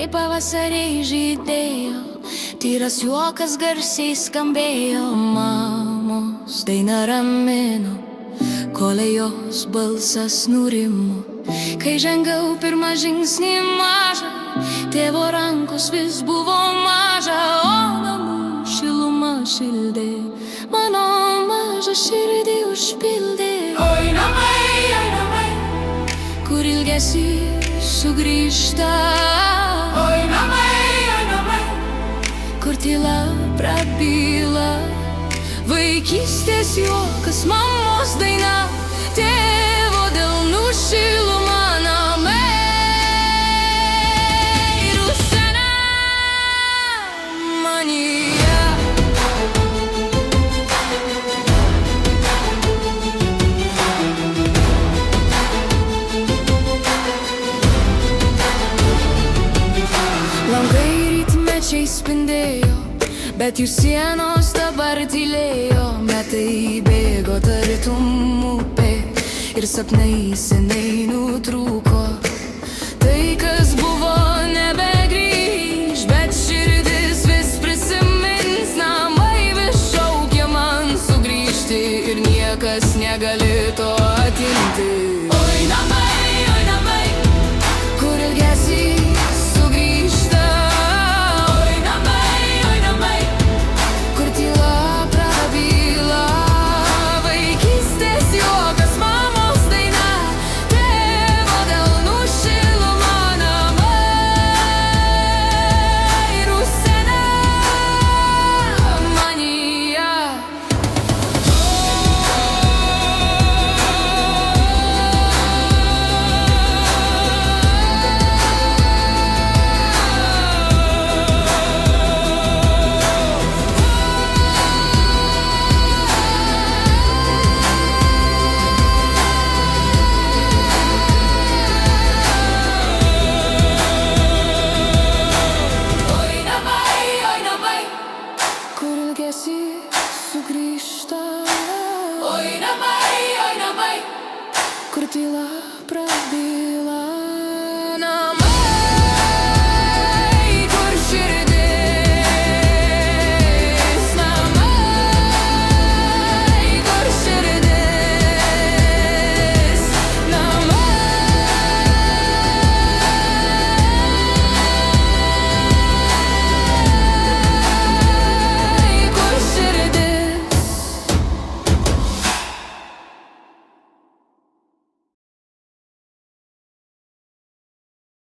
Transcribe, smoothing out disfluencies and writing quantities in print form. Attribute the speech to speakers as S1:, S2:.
S1: kai pavasariai žydėjo, tyras juokas garsiai skambėjo. Mamos daina ramino, kol jos balsas nurimo. Kai žengiau pirmą žingsnį mažą, tėvo rankos vis buvo maža, o namų šiluma šildė, mano mažą širdį užpildė. Oi namai, kur ilgesys sugrįžta. Oi namai, kur tyla prabyla. Vaikystės juokas, mamos daina, tėvo delnų šiluma. Namai rusena manyje. Langai rytmečiai spindėjo, bet jų sienos dabar tylėjo. Metai bėgo tarytum upė ir sapnai seniai nutrūko. Tai, kas buvo, nebegrįž, bet širdis vis prisimins. Namai vis šaukia man sugrįžti ir niekas negali to atimti. Oi namai, kur ilgesys sugrįžta. Oi namai, kur tyla prabyla. Vaikystės juokas, mamos daina, tėvo delnų šiluma. Namai rusena manyje. Oi namai, kur ilgesys sugrįžta. Oi namai, kur tyla prabyla.